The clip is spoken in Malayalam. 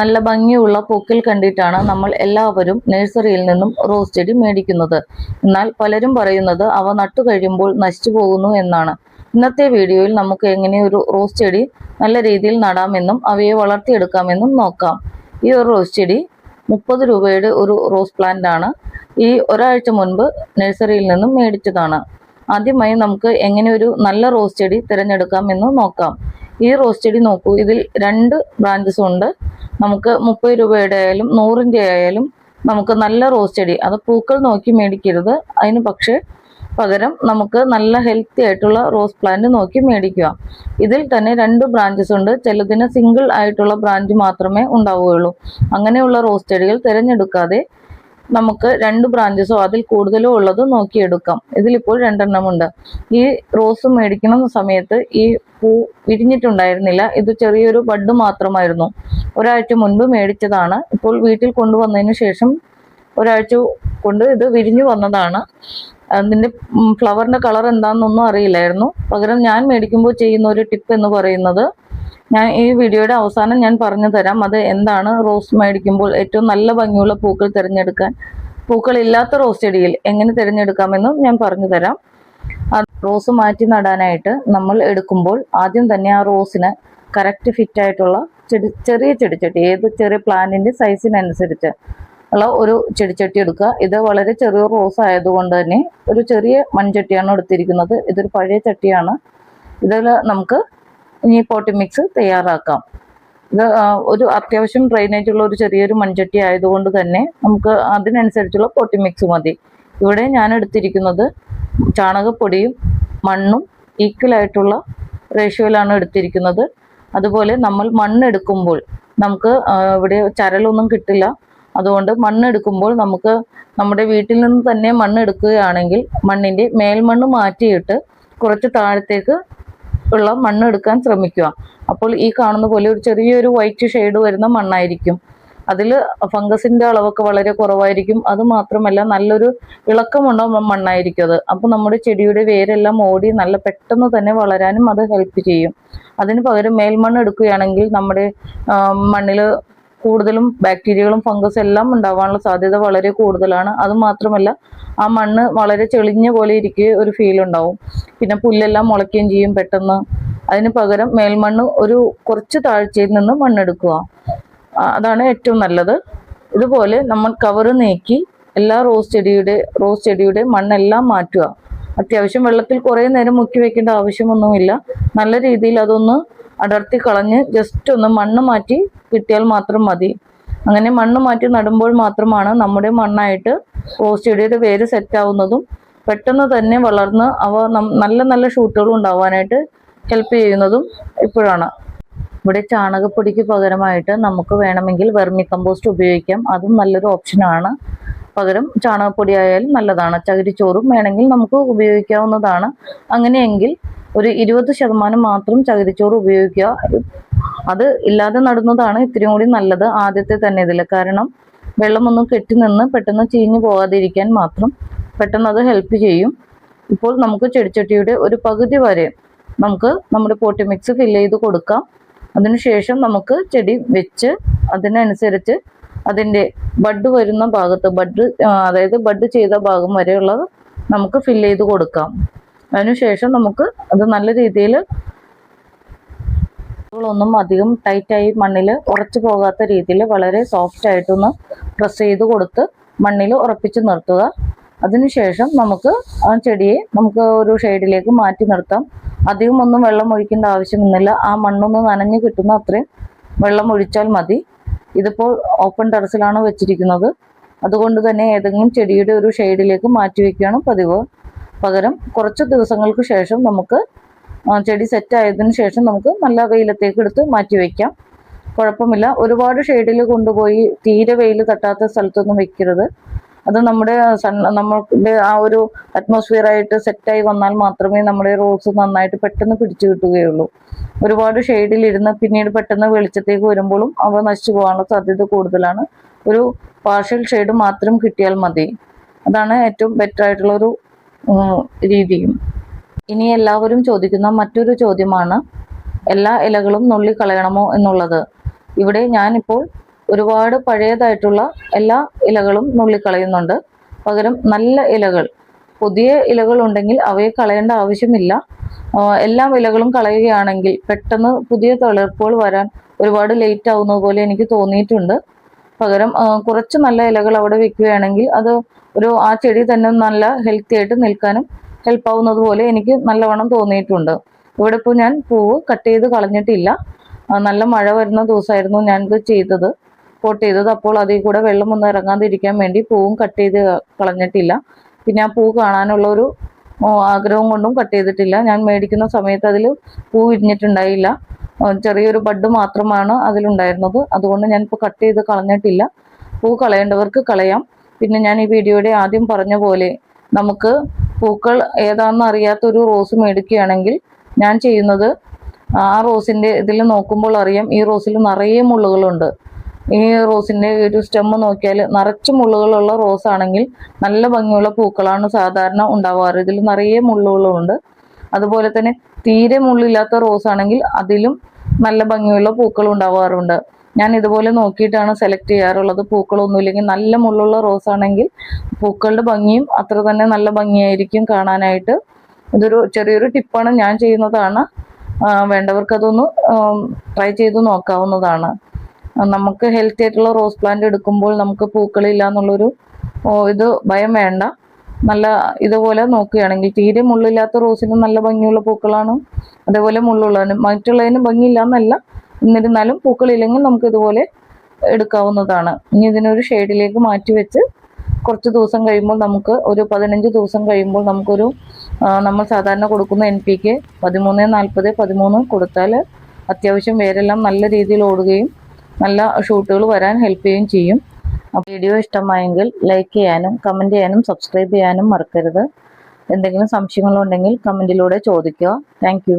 നല്ല ഭംഗിയുള്ള പൂക്കൾ കണ്ടിട്ടാണ് നമ്മൾ എല്ലാവരും നഴ്സറിയിൽ നിന്നും റോസ് ചെടി മേടിക്കുന്നത്. എന്നാൽ പലരും പറയുന്നത് അവ നട്ടു കഴിയുമ്പോൾ നശിച്ചു പോകുന്നു എന്നാണ്. ഇന്നത്തെ വീഡിയോയിൽ നമുക്ക് എങ്ങനെ ഒരു റോസ് ചെടി നല്ല രീതിയിൽ നടാമെന്നും അവയെ വളർത്തിയെടുക്കാമെന്നും നോക്കാം. ഈ ഒരു റോസ് ചെടി 30 രൂപയുടെ ഒരു റോസ് പ്ലാന്റ് ആണ്. ഈ ഒരാഴ്ച മുൻപ് നഴ്സറിയിൽ നിന്നും മേടിച്ചതാണ്. ആദ്യമായി നമുക്ക് എങ്ങനെ ഒരു നല്ല റോസ് ചെടി തിരഞ്ഞെടുക്കാമെന്ന് നോക്കാം. ഈ റോസ് ചെടി നോക്കൂ, ഇതിൽ 2 ബ്രാഞ്ചസ് ഉണ്ട്. നമുക്ക് 30 രൂപയുടെ ആയാലും 100ന്റെ ആയാലും നമുക്ക് നല്ല റോസ് ചെടി, അത് പൂക്കൾ നോക്കി മേടിക്കരുത്. അതിന് പകരം നമുക്ക് നല്ല ഹെൽത്തി ആയിട്ടുള്ള റോസ് പ്ലാന്റ് നോക്കി മേടിക്കുക. ഇതിൽ തന്നെ 2 ബ്രാഞ്ചസ് ഉണ്ട്. ചിലതിന് സിംഗിൾ ആയിട്ടുള്ള ബ്രാഞ്ച് മാത്രമേ ഉണ്ടാവുകയുള്ളൂ. അങ്ങനെയുള്ള റോസ് ചെടികൾ തിരഞ്ഞെടുക്കാതെ നമുക്ക് 2 ബ്രാഞ്ചസോ അതിൽ കൂടുതലോ ഉള്ളത് നോക്കിയെടുക്കാം. ഇതിലിപ്പോൾ 2 എണ്ണമുണ്ട്. ഈ റോസ് മേടിക്കുന്ന സമയത്ത് ഈ പൂ വിരിഞ്ഞിട്ടുണ്ടായിരുന്നില്ല. ഇത് ചെറിയൊരു ബഡ് മാത്രമായിരുന്നു. ഒരാഴ്ച മുൻപ് മേടിച്ചതാണ്. ഇപ്പോൾ വീട്ടിൽ കൊണ്ടുവന്നതിന് ശേഷം ഒരാഴ്ച കൊണ്ട് ഇത് വിരിഞ്ഞു വന്നതാണ്. അതിൻ്റെ ഫ്ലവറിൻ്റെ കളർ എന്താണെന്നൊന്നും അറിയില്ലായിരുന്നു. പകരം ഞാൻ മേടിക്കുമ്പോൾ ചെയ്യുന്ന ഒരു ടിപ്പ് എന്ന് പറയുന്നത്, ഞാൻ ഈ വീഡിയോയുടെ അവസാനം ഞാൻ പറഞ്ഞു തരാം അത് എന്താണ്. റോസ് മേടിക്കുമ്പോൾ ഏറ്റവും നല്ല ഭംഗിയുള്ള പൂക്കൾ തിരഞ്ഞെടുക്കാൻ, പൂക്കളില്ലാത്ത റോസ് ചെടിയിൽ എങ്ങനെ തിരഞ്ഞെടുക്കാമെന്നും ഞാൻ പറഞ്ഞു തരാം. റോസ് മാറ്റി നടാനായിട്ട് നമ്മൾ എടുക്കുമ്പോൾ ആദ്യം തന്നെ ആ റോസിന് കറക്റ്റ് ഫിറ്റ് ആയിട്ടുള്ള ചെറിയ ചെടിച്ചട്ടി, ഏത് ചെറിയ പ്ലാന്റിന്റെ സൈസിനനുസരിച്ച് ഉള്ള ഒരു ചെടിച്ചട്ടി എടുക്കുക. ഇത് വളരെ ചെറിയ റോസ് ആയതുകൊണ്ട് തന്നെ ഒരു ചെറിയ മൺചട്ടിയാണ് എടുത്തിരിക്കുന്നത്. ഇതൊരു പഴയ ചട്ടിയാണ്. ഇതിൽ നമുക്ക് ഇനി പോട്ടി മിക്സ് തയ്യാറാക്കാം. ഇത് ഒരു അത്യാവശ്യം ഡ്രെയിനേജ് ഉള്ള ഒരു ചെറിയൊരു മൺചട്ടി ആയതുകൊണ്ട് തന്നെ നമുക്ക് അതിനനുസരിച്ചുള്ള പോട്ടി മിക്സ് മതി. ഇവിടെ ഞാൻ എടുത്തിരിക്കുന്നത് ചാണകപ്പൊടിയും മണ്ണും ഈക്വൽ ആയിട്ടുള്ള റേഷ്യോയിലാണ് എടുത്തിരിക്കുന്നത്. അതുപോലെ നമ്മൾ മണ്ണെടുക്കുമ്പോൾ നമുക്ക് ഇവിടെ ചരലൊന്നും കിട്ടില്ല. അതുകൊണ്ട് മണ്ണെടുക്കുമ്പോൾ നമുക്ക് നമ്മുടെ വീട്ടിൽ നിന്ന് തന്നെ മണ്ണെടുക്കുകയാണെങ്കിൽ മണ്ണിൻ്റെ മേൽമണ്ണ് മാറ്റിയിട്ട് കുറച്ച് താഴത്തേക്ക് ഉള്ള മണ്ണ് എടുക്കാൻ ശ്രമിക്കുക. അപ്പോൾ ഈ കാണുന്ന പോലെ ഒരു ചെറിയൊരു വൈറ്റ് ഷെയ്ഡ് വരുന്ന മണ്ണായിരിക്കും. അതിൽ ഫംഗസിന്റെ അളവൊക്കെ വളരെ കുറവായിരിക്കും. അത് മാത്രമല്ല നല്ലൊരു ഇളക്കമുള്ള മണ്ണായിരിക്കും അത്. അപ്പോൾ നമ്മുടെ ചെടിയുടെ വേരെല്ലാം ഓടി നല്ല പെട്ടെന്ന് തന്നെ വളരാനും അത് ഹെൽപ്പ് ചെയ്യും. അതിന് പകരം മേൽമണ്ണ് എടുക്കുകയാണെങ്കിൽ നമ്മുടെ മണ്ണിൽ കൂടുതലും ബാക്ടീരിയകളും ഫംഗസ് എല്ലാം ഉണ്ടാവാനുള്ള സാധ്യത വളരെ കൂടുതലാണ്. അത് മാത്രമല്ല ആ മണ്ണ് വളരെ ചെളിഞ്ഞ പോലെ ഇരിക്കുക ഒരു ഫീൽ ഉണ്ടാവും. പിന്നെ പുല്ലെല്ലാം മുളയ്ക്കുകയും ചെയ്യും പെട്ടെന്ന്. അതിന് പകരം മേൽമണ്ണ് ഒരു കുറച്ച് താഴ്ചയിൽ നിന്ന് മണ്ണെടുക്കുക, അതാണ് ഏറ്റവും നല്ലത്. ഇതുപോലെ നമ്മൾ കവറ് നീക്കി എല്ലാ റോസ് ചെടിയുടെ മണ്ണെല്ലാം മാറ്റുക. അത്യാവശ്യം വെള്ളത്തിൽ കുറേ നേരം മുക്കി വെക്കേണ്ട ആവശ്യമൊന്നുമില്ല. നല്ല രീതിയിൽ അതൊന്ന് അടർത്തി കളഞ്ഞ് ജസ്റ്റ് ഒന്ന് മണ്ണ് മാറ്റി കിട്ടിയാൽ മാത്രം മതി. അങ്ങനെ മണ്ണ് മാറ്റി നടുമ്പോൾ മാത്രമാണ് നമ്മുടെ മണ്ണായിട്ട് റോസ് ചെടിയുടെ വേര് സെറ്റ് ആവുന്നതും പെട്ടെന്ന് തന്നെ വളർന്ന് അവ നല്ല നല്ല ഷൂട്ടുകൾ ഉണ്ടാവാനായിട്ട് ഹെൽപ്പ് ചെയ്യുന്നതും ഇപ്പോഴാണ്. ഇവിടെ ചാണകപ്പൊടിക്ക് പകരമായിട്ട് നമുക്ക് വേണമെങ്കിൽ വെർമി കമ്പോസ്റ്റ് ഉപയോഗിക്കാം. അതും നല്ലൊരു ഓപ്ഷനാണ്. പകരം ചാണകപ്പൊടി ആയാലും നല്ലതാണ്. ചകിരിച്ചോറും വേണമെങ്കിൽ നമുക്ക് ഉപയോഗിക്കാവുന്നതാണ്. അങ്ങനെയെങ്കിൽ ഒരു 20% മാത്രം ചകിരിച്ചോറ് ഉപയോഗിക്കുക. അത് ഇല്ലാതെ നടുന്നതാണ് ഇത്തിരി കൂടി നല്ലത് ആദ്യത്തെ തന്നെ ഇതിൽ. കാരണം വെള്ളമൊന്നും കെട്ടി നിന്ന് പെട്ടെന്ന് ചീഞ്ഞു പോകാതിരിക്കാൻ മാത്രം പെട്ടെന്ന് അത് ഹെൽപ്പ് ചെയ്യും. ഇപ്പോൾ നമുക്ക് ചെടിച്ചട്ടിയുടെ ഒരു പകുതി വരെ നമുക്ക് നമ്മുടെ പോട്ടി മിക്സ് ഫില്ല് ചെയ്ത് കൊടുക്കാം. അതിനുശേഷം നമുക്ക് ചെടി വെച്ച് അതിനനുസരിച്ച് അതിൻ്റെ ബഡ് വരുന്ന ഭാഗത്ത് അതായത് ബഡ് ചെയ്ത ഭാഗം വരെയുള്ളത് നമുക്ക് ഫില്ല് ചെയ്ത് കൊടുക്കാം. അതിനുശേഷം നമുക്ക് അത് നല്ല രീതിയിൽ ഒന്നും അധികം ടൈറ്റായി മണ്ണിൽ ഉറച്ചു പോകാത്ത രീതിയിൽ വളരെ സോഫ്റ്റ് ആയിട്ടൊന്ന് പ്രസ് ചെയ്ത് കൊടുത്ത് മണ്ണിൽ ഉറപ്പിച്ച് നിർത്തുക. അതിനുശേഷം നമുക്ക് ആ ചെടിയെ നമുക്ക് ഒരു ഷെയ്ഡിലേക്ക് മാറ്റി നിർത്താം. അധികം ഒന്നും വെള്ളം ഒഴിക്കേണ്ട ആവശ്യമൊന്നുമില്ല. ആ മണ്ണൊന്ന് നനഞ്ഞ് കിട്ടുന്ന അത്രയും വെള്ളം ഒഴിച്ചാൽ മതി. ഇതിപ്പോൾ ഓപ്പൺ ടെറസിലാണ് വെച്ചിരിക്കുന്നത്. അതുകൊണ്ട് തന്നെ ഏതെങ്കിലും ചെടിയുടെ ഒരു ഷെയ്ഡിലേക്ക് മാറ്റി വയ്ക്കുകയാണ് പതിവ്. പകരം കുറച്ച് ദിവസങ്ങൾക്ക് ശേഷം നമുക്ക് ചെടി സെറ്റ് ആയതിനു ശേഷം നമുക്ക് നല്ല വെയിലത്തേക്ക് എടുത്ത് മാറ്റി വയ്ക്കാം. കുഴപ്പമില്ല. ഒരുപാട് ഷെയ്ഡിൽ കൊണ്ടുപോയി തീരെ വെയിൽ തട്ടാത്ത സ്ഥലത്തൊന്നും വെക്കരുത്. അത് നമ്മുടെ ആ ഒരു അറ്റ്മോസ്ഫിയർ ആയിട്ട് സെറ്റായി വന്നാൽ മാത്രമേ നമ്മുടെ റോസ് നന്നായിട്ട് പെട്ടെന്ന് പിടിച്ചു കിട്ടുകയുള്ളൂ. ഒരുപാട് ഷെയ്ഡിലിരുന്ന് പിന്നീട് പെട്ടെന്ന് വെളിച്ചത്തേക്ക് വരുമ്പോഴും അവ നശിച്ചു പോകാനുള്ള സാധ്യത കൂടുതലാണ്. ഒരു പാർഷ്യൽ ഷെയ്ഡ് മാത്രം കിട്ടിയാൽ മതി. അതാണ് ഏറ്റവും ബെറ്റർ ആയിട്ടുള്ള ഒരു രീതിയും. ഇനി എല്ലാവരും ചോദിക്കുന്ന മറ്റൊരു ചോദ്യമാണ് എല്ലാ ഇലകളും നുള്ളി കളയണമോ എന്നുള്ളത്. ഇവിടെ ഞാനിപ്പോൾ ഒരുപാട് പഴയതായിട്ടുള്ള എല്ലാ ഇലകളും നുള്ളിക്കളയുന്നുണ്ട്. പകരം നല്ല ഇലകൾ, പുതിയ ഇലകൾ ഉണ്ടെങ്കിൽ അവയെ കളയേണ്ട ആവശ്യമില്ല. എല്ലാ ഇലകളും കളയുകയാണെങ്കിൽ പെട്ടെന്ന് പുതിയ തളിർപ്പുകൾ വരാൻ ഒരുപാട് ലേറ്റ് ആവുന്നത് പോലെ എനിക്ക് തോന്നിയിട്ടുണ്ട്. പകരം കുറച്ച് നല്ല ഇലകൾ അവിടെ വെക്കുകയാണെങ്കിൽ അത് ആ ചെടി തന്നെ നല്ല ഹെൽത്തി ആയിട്ട് നിൽക്കാനും ഹെൽപ്പ് ആവുന്നത് പോലെ എനിക്ക് നല്ലവണ്ണം തോന്നിയിട്ടുണ്ട്. ഇവിടെ ഇപ്പോൾ ഞാൻ പൂവ് കട്ട് ചെയ്ത് കളഞ്ഞിട്ടില്ല. നല്ല മഴ വരുന്ന ദിവസമായിരുന്നു ഞാനിത് ചെയ്തത്, പോട്ട് ചെയ്തത്. അപ്പോൾ അതിൽ കൂടെ വെള്ളമൊന്നും ഇറങ്ങാതിരിക്കാൻ വേണ്ടി പൂവും കട്ട് ചെയ്ത് കളഞ്ഞിട്ടില്ല. പിന്നെ ആ പൂ കാണാനുള്ള ഒരു ആഗ്രഹം കൊണ്ടും കട്ട് ചെയ്തിട്ടില്ല. ഞാൻ മേടിക്കുന്ന സമയത്ത് അതിൽ പൂ വിരിഞ്ഞിട്ടുണ്ടായില്ല, ചെറിയൊരു ബഡ് മാത്രമാണ് അതിലുണ്ടായിരുന്നത്. അതുകൊണ്ട് ഞാനിപ്പോൾ കട്ട് ചെയ്ത് കളഞ്ഞിട്ടില്ല. പൂ കളയേണ്ടവർക്ക് കളയാം. പിന്നെ ഞാൻ ഈ വീഡിയോയുടെ ആദ്യം പറഞ്ഞ പോലെ നമുക്ക് പൂക്കൾ ഏതാണെന്ന് അറിയാത്തൊരു റോസ് മേടിക്കുകയാണെങ്കിൽ ഞാൻ ചെയ്യുന്നത്, ആ റോസിൻ്റെ ഇതിൽ നോക്കുമ്പോൾ അറിയാം ഈ റോസിൽ നിറയെ മുള്ളുകളുണ്ട്. ഈ റോസിൻ്റെ ഒരു സ്റ്റെമ്മ് നോക്കിയാൽ നിറച്ച് മുള്ളുകളുള്ള റോസ് ആണെങ്കിൽ നല്ല ഭംഗിയുള്ള പൂക്കളാണ് സാധാരണ ഉണ്ടാവാറ്. ഇതിൽ നിറയെ മുള്ളുകളുണ്ട്. അതുപോലെ തന്നെ തീരെ മുള്ളില്ലാത്ത റോസ് ആണെങ്കിൽ അതിലും നല്ല ഭംഗിയുള്ള പൂക്കൾ ഉണ്ടാവാറുണ്ട്. ഞാൻ ഇതുപോലെ നോക്കിയിട്ടാണ് സെലക്ട് ചെയ്യാറുള്ളത്. പൂക്കളൊന്നുമില്ലെങ്കിൽ നല്ല മുള്ളുള്ള റോസ് ആണെങ്കിൽ പൂക്കളുടെ ഭംഗിയും അത്ര തന്നെ നല്ല ഭംഗിയായിരിക്കും കാണാനായിട്ട്. ഇതൊരു ചെറിയൊരു ടിപ്പാണ്, ഞാൻ ചെയ്യുന്നതാണ്. വേണ്ടവർക്ക് അതൊന്ന് ട്രൈ ചെയ്ത് നോക്കാവുന്നതാണ്. നമുക്ക് ഹെൽത്തി ആയിട്ടുള്ള റോസ് പ്ലാന്റ് എടുക്കുമ്പോൾ നമുക്ക് പൂക്കളില്ല എന്നുള്ളൊരു ഇത് ഭയം വേണ്ട. നല്ല ഇതുപോലെ നോക്കുകയാണെങ്കിൽ തീരെ മുള്ളില്ലാത്ത റോസിന് നല്ല ഭംഗിയുള്ള പൂക്കളാണ്. അതേപോലെ മുള്ളുള്ളതിനും മറ്റുള്ളതിനും ഭംഗിയില്ല എന്നല്ല, എന്നിരുന്നാലും പൂക്കളില്ലെങ്കിൽ നമുക്ക് ഇതുപോലെ എടുക്കാവുന്നതാണ്. ഇനി ഇതിനൊരു ഷെയ്ഡിലേക്ക് മാറ്റി വെച്ച് കുറച്ച് ദിവസം കഴിയുമ്പോൾ നമുക്ക് ഒരു 15 ദിവസം കഴിയുമ്പോൾ നമുക്കൊരു നമ്മൾ സാധാരണ കൊടുക്കുന്ന NPK 13-40-13 കൊടുത്താൽ അത്യാവശ്യം വേരെല്ലാം നല്ല രീതിയിൽ ഓടുകയും നല്ല ഷൂട്ടുകൾ വരാൻ ഹെൽപ്പ് ചെയ്യുകയും ചെയ്യും. വീഡിയോ ഇഷ്ടമായെങ്കിൽ ലൈക്ക് ചെയ്യാനും കമൻറ്റ് ചെയ്യാനും സബ്സ്ക്രൈബ് ചെയ്യാനും മറക്കരുത്. എന്തെങ്കിലും സംശയങ്ങളുണ്ടെങ്കിൽ കമൻറ്റിലൂടെ ചോദിക്കുക. താങ്ക്